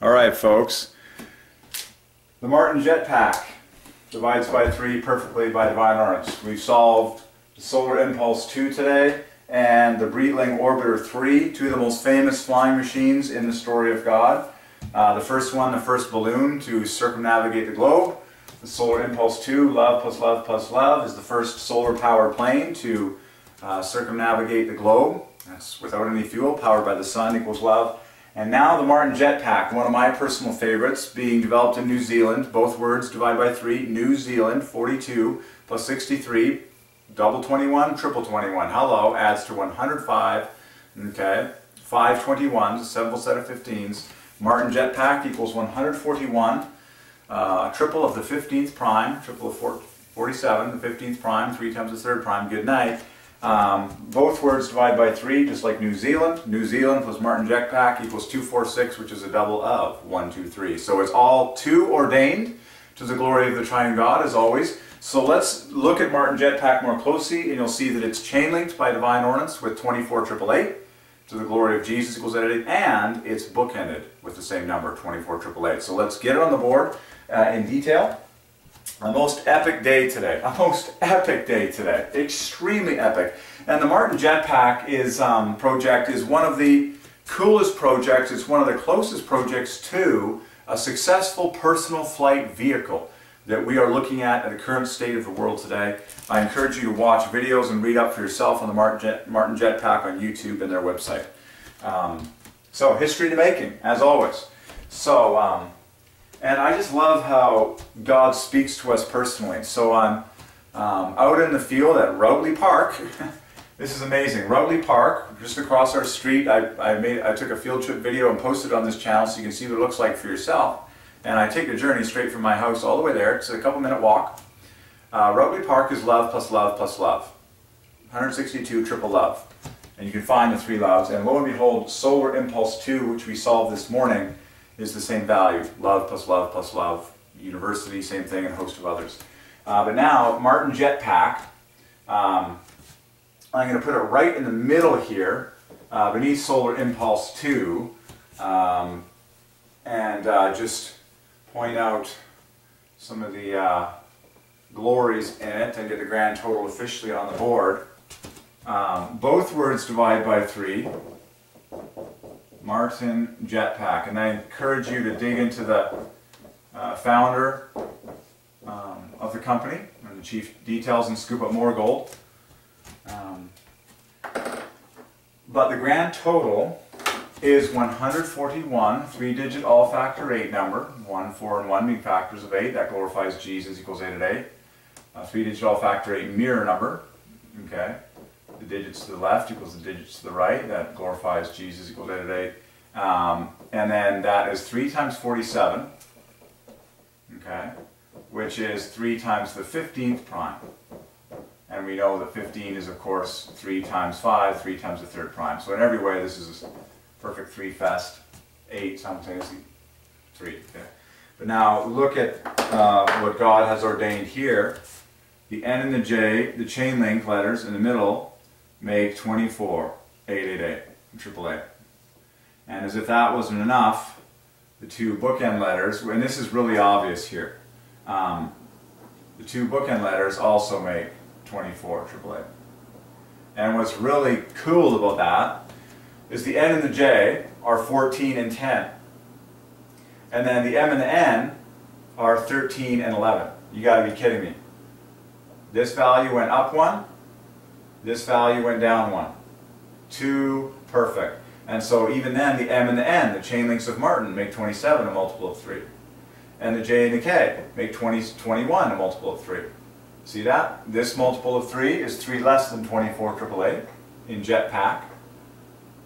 Alright folks, the Martin Jetpack divides by 3 perfectly by Divine Ordinance. We've solved the Solar Impulse 2 today and the Breitling Orbiter 3, two of the most famous flying machines in the story of God. The first one, the first balloon to circumnavigate the globe. The Solar Impulse 2, love plus love plus love, is the first solar powered plane to circumnavigate the globe. That's without any fuel, powered by the sun equals love. And now the Martin Jetpack, one of my personal favorites, being developed in New Zealand. Both words divide by 3. New Zealand, 42 plus 63, double 21, triple 21. Hello, adds to 105. Okay, 5 21s, a simple set of 15s. Martin Jetpack equals 141. Triple of the 15th prime, triple of 47, the 15th prime, 3 times the 3rd prime. Good night. Both words divide by 3, just like New Zealand. New Zealand plus Martin Jetpack equals 246, which is a double of 123. So it's all 2 ordained to the glory of the Triune God, as always. So let's look at Martin Jetpack more closely, and you'll see that it's chain linked by Divine Ordinance with 24888 to the glory of Jesus equals 888, and it's bookended with the same number, 24888. So let's get it on the board in detail. A most epic day today. A most epic day today. Extremely epic. And the Martin Jetpack project is one of the coolest projects. It's one of the closest projects to a successful personal flight vehicle that we are looking at the current state of the world today. I encourage you to watch videos and read up for yourself on the Martin Jetpack on YouTube and their website. So history in the making, as always. So, and I just love how God speaks to us personally. So I'm out in the field at Routley Park. This is amazing. Routley Park, just across our street. I took a field trip video and posted it on this channel so you can see what it looks like for yourself. And I take a journey straight from my house all the way there. It's a couple-minute walk. Routley Park is love plus love plus love. 162 triple love. And you can find the 3 loves. And lo and behold, Solar Impulse 2, which we solved this morning, is the same value. Love plus love plus love. University, same thing, and a host of others. But now, Martin Jetpack, I'm going to put it right in the middle here, beneath Solar Impulse 2, and just point out some of the glories in it and get the grand total officially on the board. Both words divide by 3. Martin Jetpack, and I encourage you to dig into the founder of the company and the chief details and scoop up more gold. But the grand total is 141, 3-digit all-factor 8 number, 1, 4, and 1 being factors of 8. That glorifies Jesus equals 888. 3-digit all-factor 8 mirror number. Okay. The digits to the left equals the digits to the right. That glorifies Jesus equals 888. And then that is 3 times 47, okay, which is 3 times the 15th prime. And we know that 15 is, of course, 3 times 5, 3 times the 3rd prime. So in every way, this is a perfect 3-fest, 8 simultaneously, 3. Okay. But now look at what God has ordained here. The N and the J, the chain link letters in the middle, make 24, 888, triple 8. And as if that wasn't enough, the 2 bookend letters, and this is really obvious here, the 2 bookend letters also make 24, triple 8. And what's really cool about that is the N and the J are 14 and 10. And then the M and the N are 13 and 11. You gotta be kidding me. This value went up 1. This value went down 1. 2 perfect. And so even then, the M and the N, the chain links of Martin, make 27, a multiple of 3. And the J and the K make 21, a multiple of 3. See that? This multiple of 3 is 3 less than 24 triple 8 in Jetpack.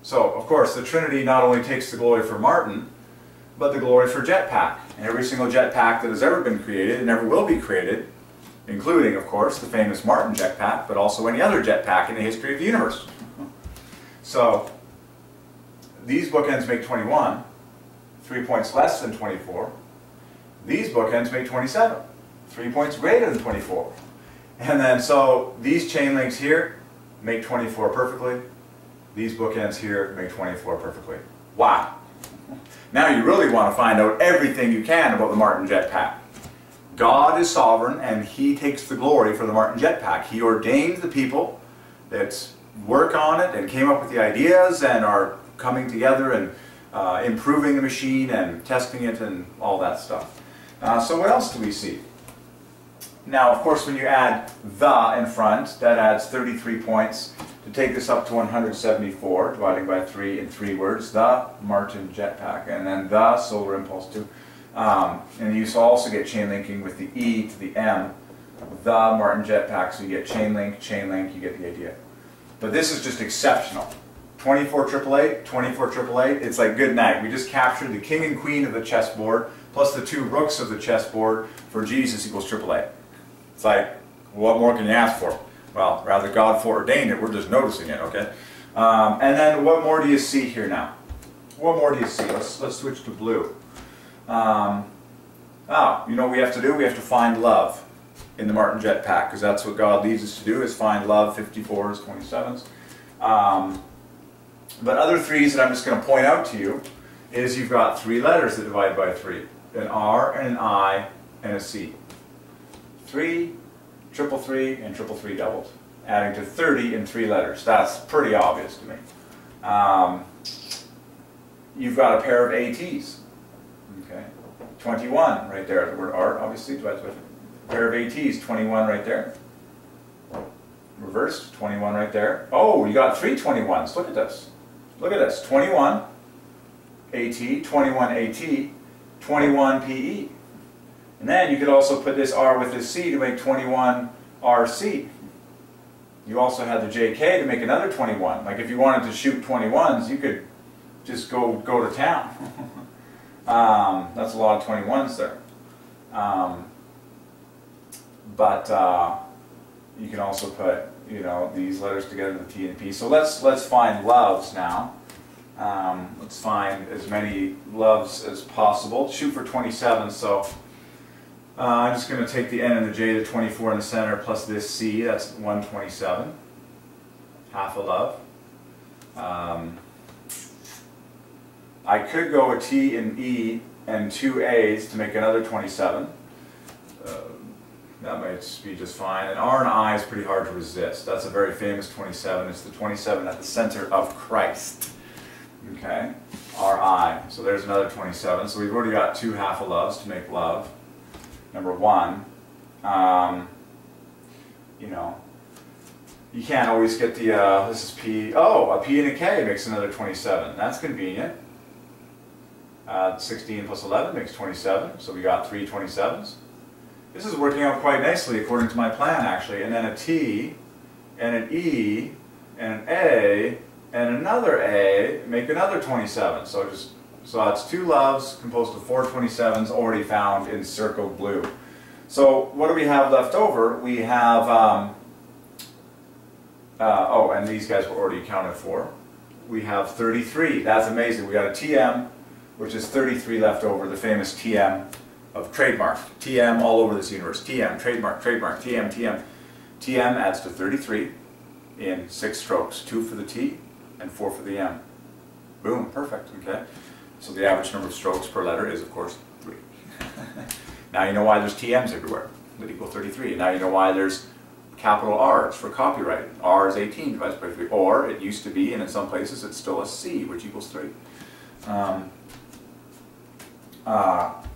So, of course, the Trinity not only takes the glory for Martin, but the glory for Jetpack. And every single Jetpack that has ever been created and ever will be created, including, of course, the famous Martin Jetpack, but also any other jetpack in the history of the universe. So, these bookends make 21, 3 points less than 24. These bookends make 27, 3 points greater than 24. And then, so, these chain links here make 24 perfectly. These bookends here make 24 perfectly. Wow! Now you really want to find out everything you can about the Martin Jetpack. God is sovereign and He takes the glory for the Martin Jetpack. He ordained the people that work on it and came up with the ideas and are coming together and improving the machine and testing it and all that stuff. So what else do we see? Now, of course, when you add the in front, that adds 33 points to take this up to 174, dividing by 3 in 3 words, the Martin Jetpack, and then the Solar Impulse 2. And you also get chain linking with the E to the M, the Martin Jetpack, so you get chain link, you get the idea. But this is just exceptional. 24,888, 24,888, it's like good night. We just captured the king and queen of the chessboard, plus the 2 rooks of the chessboard for Jesus equals 888. It's like, what more can you ask for? Well, rather God foreordained it, we're just noticing it, okay? And then what more do you see here now? What more do you see? Let's switch to blue. You know what we have to do? We have to find love in the Martin Jetpack, because that's what God leads us to do, is find love, 54s, 27s. But other 3s that I'm just going to point out to you is you've got 3 letters that divide by 3. An R and an I and a C. 3, 333, and 333 doubled, adding to 30 in 3 letters. That's pretty obvious to me. You've got a pair of ATs. Okay, 21 right there. The word art obviously divides by 3. Pair of ATs, 21 right there. Reversed, 21 right there. Oh, you got 3 21s. Look at this. Look at this. 21 AT, 21 AT, 21 PE. And then you could also put this R with this C to make 21 RC. You also had the JK to make another 21. Like if you wanted to shoot 21s, you could just go to town. That's a lot of 21s there. You can also put, you know, these letters together, the T and P. So let's find loves now. Let's find as many loves as possible. Shoot for 27. So I'm just going to take the N and the J, the 24 in the center, plus this C. That's 127. Half a love. I could go a T and E and 2 A's to make another 27. That might be just fine. And R and I is pretty hard to resist. That's a very famous 27. It's the 27 at the center of Christ. Okay, R-I. So there's another 27. So we've already got 2 half a loves to make love. Number 1. You know, you can't always get the, this is P. Oh, a P and a K makes another 27. That's convenient. 16 plus 11 makes 27. So we got 3 27s. This is working out quite nicely according to my plan, actually. And then a T, and an E, and an A, and another A, make another 27. So that's 2 loves composed of 4 27s already found in circled blue. So what do we have left over? We have, oh, and these guys were already accounted for. We have 33. That's amazing. We got a TM, which is 33 left over, the famous TM of trademark. TM all over this universe. TM, trademark, TM, TM. TM adds to 33 in 6 strokes. 2 for the T and 4 for the M. Boom, perfect, okay? So the average number of strokes per letter is, of course, 3. Now you know why there's TMs everywhere, that equal 33. Now you know why there's capital R's for copyright. R is 18 divided by 3. Or it used to be, and in some places it's still a C, which equals 3.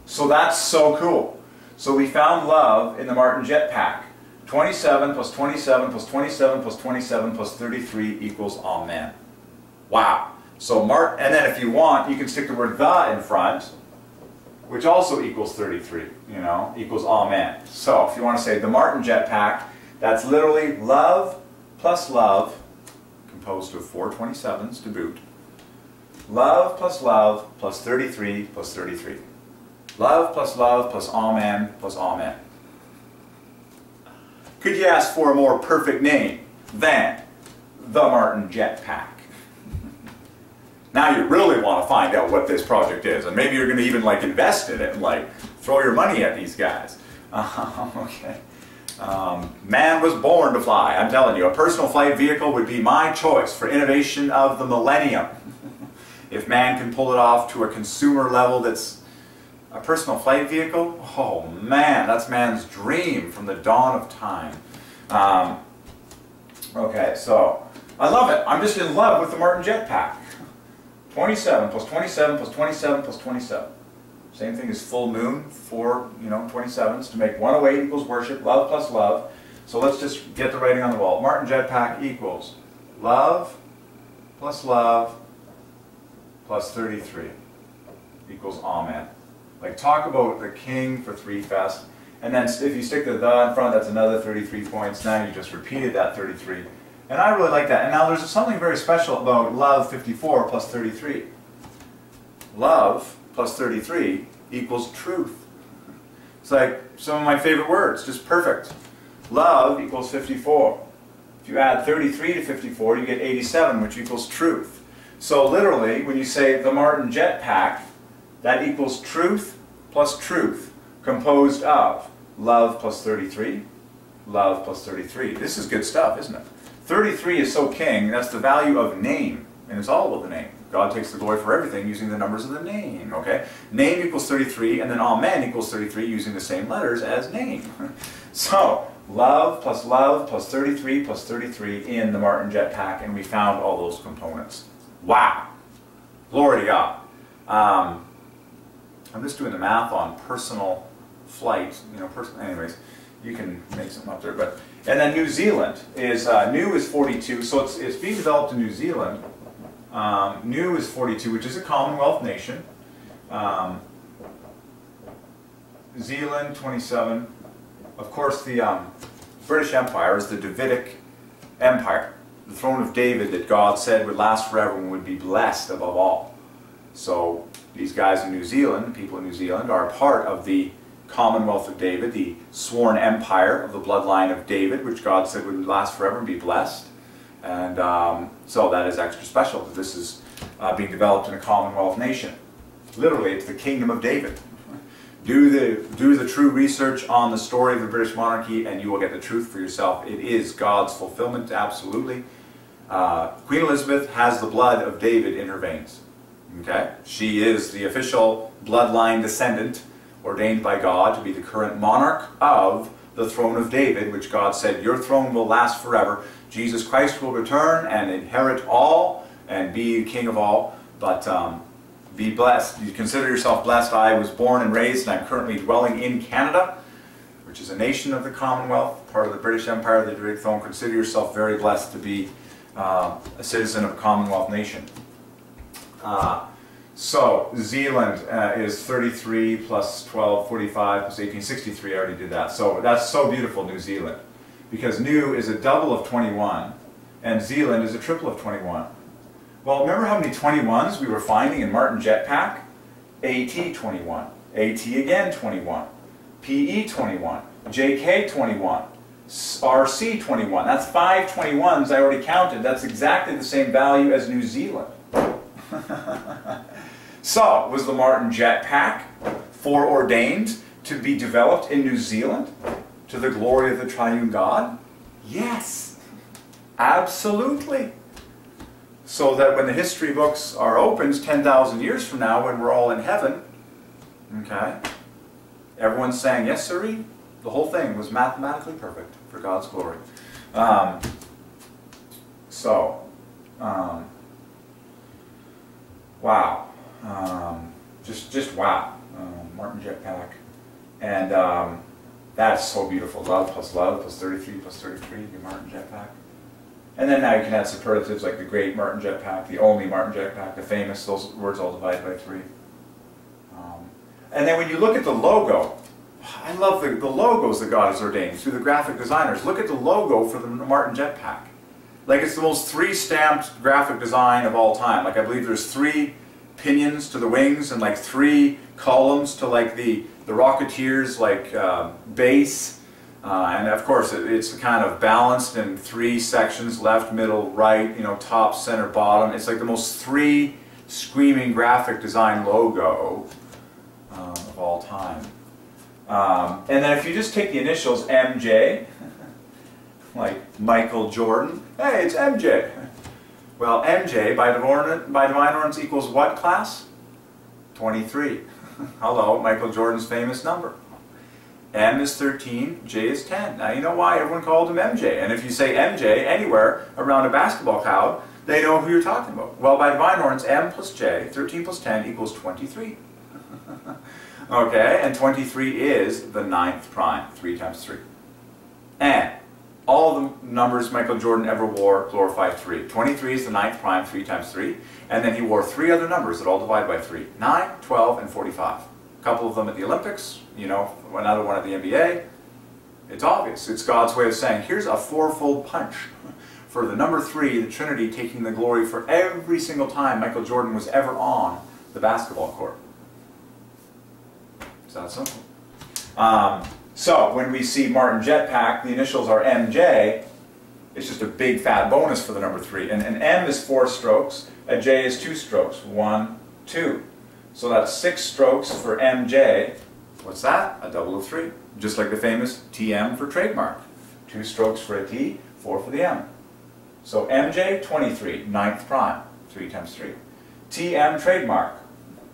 So that's so cool. So we found love in the Martin Jetpack. 27 plus 27 plus 27 plus 27 plus 33 equals Amen. Wow. So and then if you want, you can stick the word the in front, which also equals 33, you know, equals Amen. So if you want to say the Martin Jetpack, that's literally love plus love, composed of 4 27s to boot. Love plus 33 plus 33. Love plus Amen plus Amen. Could you ask for a more perfect name than the Martin Jetpack? Now you really want to find out what this project is, and maybe you're going to even like invest in it and like throw your money at these guys. Okay. Man was born to fly. I'm telling you, a personal flight vehicle would be my choice for innovation of the millennium. If man can pull it off to a consumer level that's a personal flight vehicle, oh man, that's man's dream from the dawn of time. Okay, so I love it. I'm just in love with the Martin Jetpack. 27 plus 27 plus 27 plus 27. Same thing as full moon, 4, 27s to make 108 equals worship, love plus love. So let's just get the writing on the wall. Martin Jetpack equals love plus 33 equals amen. Like, talk about the king for 3 fest. And then if you stick the in front, that's another 33 points. Now you just repeated that 33. And I really like that. And now there's something very special about love 54 plus 33. Love plus 33 equals truth. It's like some of my favorite words, just perfect. Love equals 54. If you add 33 to 54, you get 87, which equals truth. So literally, when you say the Martin Jetpack, that equals truth plus truth, composed of love plus 33, love plus 33. This is good stuff, isn't it? 33 is so king, that's the value of name, and it's all about the name. God takes the glory for everything using the numbers of the name, okay? Name equals 33, and then amen equals 33 using the same letters as name. So, love plus 33 plus 33 in the Martin Jetpack, and we found all those components. Wow! Glory to God. I'm just doing the math on personal flight, anyways, you can make something up there. But and then New Zealand is, new is 42, so it's being developed in New Zealand. New is 42, which is a Commonwealth nation. Zealand, 27. Of course, the British Empire is the Davidic Empire, the throne of David that God said would last forever and would be blessed above all. So these guys in New Zealand, people in New Zealand, are a part of the Commonwealth of David, the sworn empire of the bloodline of David, which God said would last forever and be blessed. And so that is extra special, that this is being developed in a Commonwealth nation. Literally, it's the kingdom of David. Do the true research on the story of the British monarchy and you will get the truth for yourself. It is God's fulfillment, absolutely. Queen Elizabeth has the blood of David in her veins. Okay? She is the official bloodline descendant ordained by God to be the current monarch of the throne of David, which God said, your throne will last forever. Jesus Christ will return and inherit all and be king of all. But be blessed. You consider yourself blessed. I was born and raised and I'm currently dwelling in Canada, which is a nation of the Commonwealth, part of the British Empire, the Davidic throne. Consider yourself very blessed to be a citizen of a Commonwealth nation. So, Zealand is 33 plus 12, 45 plus 18, 63. I already did that. So, that's so beautiful, New Zealand. Because New is a double of 21, and Zealand is a triple of 21. Well, remember how many 21s we were finding in Martin Jetpack? AT 21, AT again 21, PE 21, JK 21, RC 21. That's 5 21s I already counted. That's exactly the same value as New Zealand. So, was the Martin Jetpack foreordained to be developed in New Zealand to the glory of the Triune God? Yes, absolutely. So that when the history books are opened 10,000 years from now, when we're all in heaven, okay, everyone's saying, yes, sirree, the whole thing was mathematically perfect for God's glory. Wow. Just wow. Martin Jetpack. And that's so beautiful. Love plus 33 plus 33, the Martin Jetpack. And then now you can add superlatives like the great Martin Jetpack, the only Martin Jetpack, the famous, those words all divide by 3. And then when you look at the logo, I love the logos that God has ordained through the graphic designers. Look at the logo for the Martin Jetpack. Like it's the most 3-stamped graphic design of all time. Like I believe there's 3 pinions to the wings and like 3 columns to like the Rocketeer's like base. And of course it's kind of balanced in 3 sections, left, middle, right, top, center, bottom. It's like the most 3 screaming graphic design logo of all time. And then if you just take the initials MJ, like Michael Jordan, hey, it's MJ. Well, MJ by Divine Ordinance equals what, class? 23. Hello, Michael Jordan's famous number. M is 13, J is 10. Now you know why everyone called him MJ. And if you say MJ anywhere around a basketball crowd, they know who you're talking about. Well, by Divine Ordinance, M plus J, 13 plus 10 equals 23. Okay, and 23 is the 9th prime, 3 times 3. And all the numbers Michael Jordan ever wore glorify 3. 23 is the 9th prime, 3 times 3. And then he wore 3 other numbers that all divide by 3. 9, 12, and 45. A couple of them at the Olympics, you know, another one at the NBA. It's obvious. It's God's way of saying, here's a fourfold punch for the number 3, the Trinity, taking the glory for every single time Michael Jordan was ever on the basketball court. It's that simple. So when we see Martin Jetpack, the initials are MJ. It's just a big fat bonus for the number 3. And an M is 4 strokes, a J is 2 strokes. 1, 2. So that's 6 strokes for MJ. What's that? A double of 3. Just like the famous TM for trademark. 2 strokes for a T, 4 for the M. So MJ, 23, 9th prime, 3 times 3. TM trademark,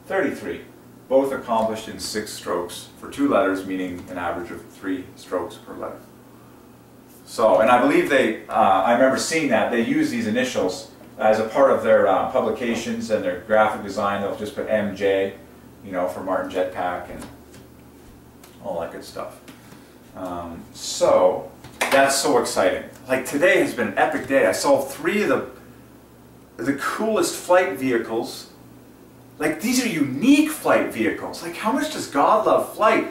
33. Both accomplished in 6 strokes for 2 letters, meaning an average of 3 strokes per letter. So, and I believe they, I remember seeing that, they use these initials as a part of their publications and their graphic design. They'll just put MJ, you know, for Martin Jetpack and all that good stuff. So, that's so exciting. Like today has been an epic day. I saw 3 of the coolest flight vehicles. Like these are unique flight vehicles. Like how much does God love flight?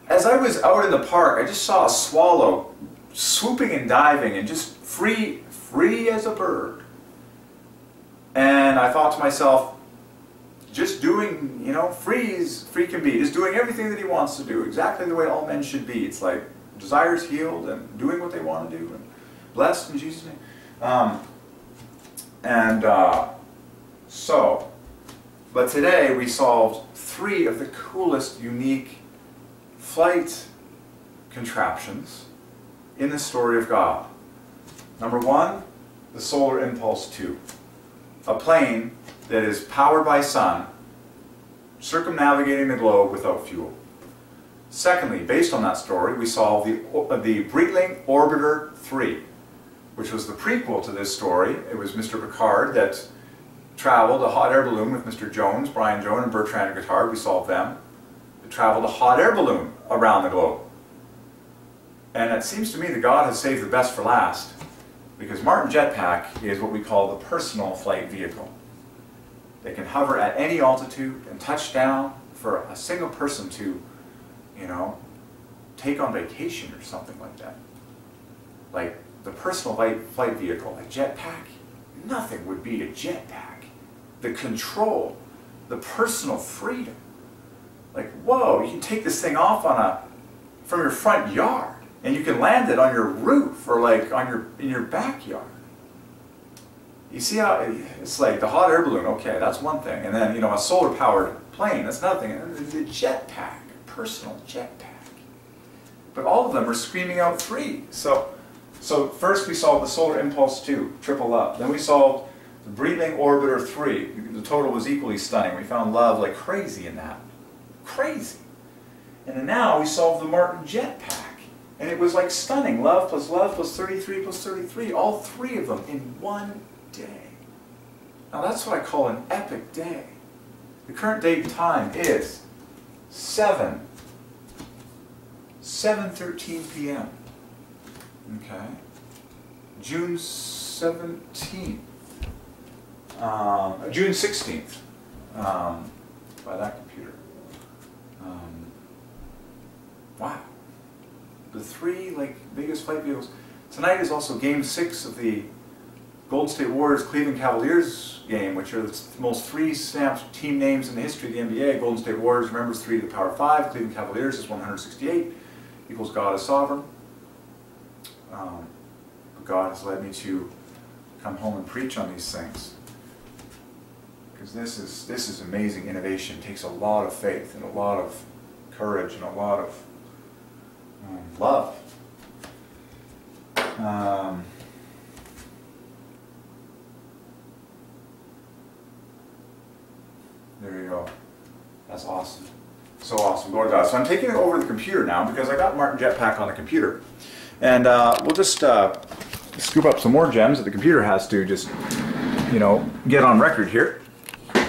As I was out in the park, I just saw a swallow swooping and diving and just free as a bird. And I thought to myself, just doing, you know, free can be, just doing everything that he wants to do, exactly the way all men should be. It's like desires healed and doing what they want to do and blessed in Jesus' name. But today we solved 3 of the coolest, unique flight contraptions in the story of God. Number 1, the Solar Impulse 2. A plane that is powered by sun, circumnavigating the globe without fuel. Secondly, based on that story, we solved the Breitling Orbiter 3, which was the prequel to this story. It was Mr. Picard that traveled a hot air balloon with Mr. Jones, Brian Jones, and Bertrand Guittard. We solved them. It traveled a hot air balloon around the globe. And it seems to me that God has saved the best for last, because Martin Jetpack is what we call the personal flight vehicle. They can hover at any altitude and touch down for a single person to, you know, take on vacation or something like that. Like the personal flight vehicle, like Jetpack, nothing would beat a Jetpack. The control, the personal freedom. Like, whoa, you can take this thing off from your front yard, and you can land it on your roof or like in your backyard. You see how it's like the hot air balloon, okay, that's one thing. And then, you know, a solar powered plane, that's another thing. And the Jetpack, a personal Jetpack. But all of them are screaming out 3. So first we solved the Solar Impulse 2, triple up. Then we solved the Breitling Orbiter 3. The total was equally stunning. We found love like crazy in that. Crazy. And then now we solved the Martin Jetpack. And it was like stunning. Love plus 33 plus 33. All 3 of them in one day. Now that's what I call an epic day. The current date and time is 7:13 p.m. Okay. June 17th. June 16th. By that computer. Wow. The 3 biggest flight vehicles. Tonight is also Game 6 of the Golden State Warriors Cleveland Cavaliers game, which are the most 3 stamped team names in the history of the NBA. Golden State Warriors, remember, is 3 to the power 5. Cleveland Cavaliers is 168. Equals God is sovereign. God has led me to come home and preach on these things, because this is amazing innovation. It takes a lot of faith and a lot of courage and a lot of love. There you go. That's awesome. So awesome. Glory to God. So I'm taking it over the computer now because I got Martin Jetpack on the computer. And we'll just scoop up some more gems that the computer has to just, you know, get on record here.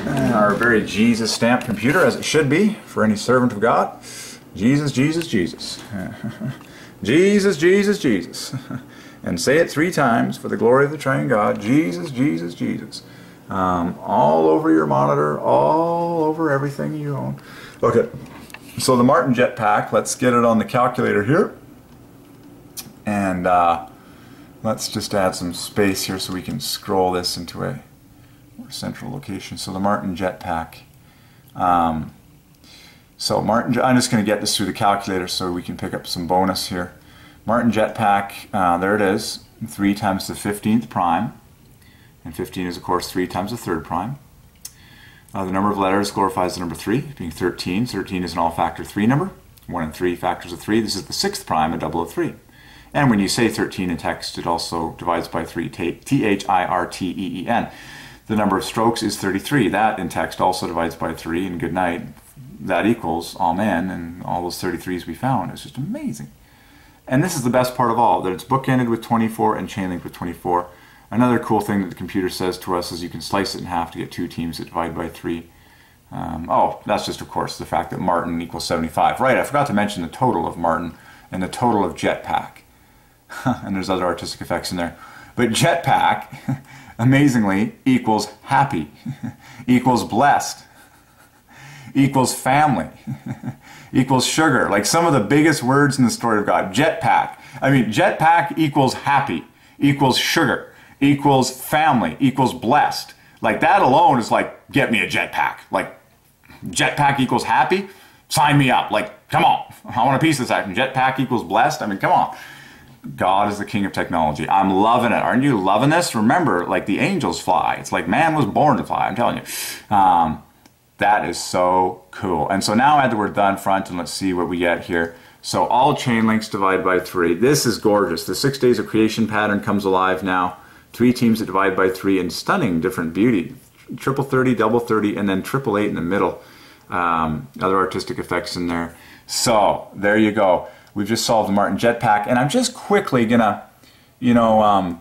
Our very Jesus stamped computer, as it should be for any servant of God. Jesus, Jesus, Jesus. Jesus, Jesus, Jesus. And say it 3 times for the glory of the Triune God. Jesus, Jesus, Jesus. All over your monitor, all over everything you own. Okay, so the Martin Jetpack, let's get it on the calculator here. And let's just add some space here so we can scroll this into a more central location. So the Martin Jetpack. So Martin, I'm just going to get this through the calculator so we can pick up some bonus here. Martin Jetpack, there it is, 3 times the 15th prime. And 15 is, of course, 3 times the 3rd prime. The number of letters glorifies the number 3, being 13. 13 is an all-factor 3 number. 1 and 3 factors of 3. This is the 6th prime, a double of 3. And when you say 13 in text, it also divides by 3, T-H-I-R-T-E-E-N. The number of strokes is 33. That in text also divides by 3, and good night. That equals Amen, and all those 33s we found. It's just amazing. And this is the best part of all, that it's bookended with 24 and chain linked with 24. Another cool thing that the computer says to us is you can slice it in half to get 2 teams that divide by 3. Oh, that's just, of course, the fact that Martin equals 75. Right, I forgot to mention the total of Martin and the total of Jetpack. And there's other artistic effects in there. But Jetpack, amazingly, equals happy, equals blessed, equals family, equals sugar. Like some of the biggest words in the story of God. Jetpack. I mean, Jetpack equals happy, equals sugar, equals family, equals blessed. Like that alone is like, get me a jetpack. Like, jetpack equals happy? Sign me up. Like, come on. I want a piece of this action. Jetpack equals blessed? I mean, come on. God is the king of technology. I'm loving it. Aren't you loving this? Remember, like the angels fly. It's like man was born to fly. I'm telling you. That is so cool. And so now add the word the in front and let's see what we get here. So all chain links divide by 3. This is gorgeous. The 6 days of creation pattern comes alive now. 3 teams that divide by 3 in stunning different beauty. Triple 30, double 30, and then triple 8 in the middle. Other artistic effects in there. So there you go. We've just solved the Martin Jetpack, and I'm just quickly gonna, you know,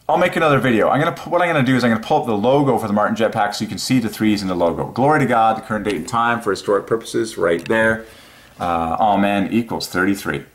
I'll make another video. What I'm gonna do is I'm gonna pull up the logo for the Martin Jetpack so you can see the 3s in the logo. Glory to God, the current date and time for historic purposes, right there. Amen equals 33.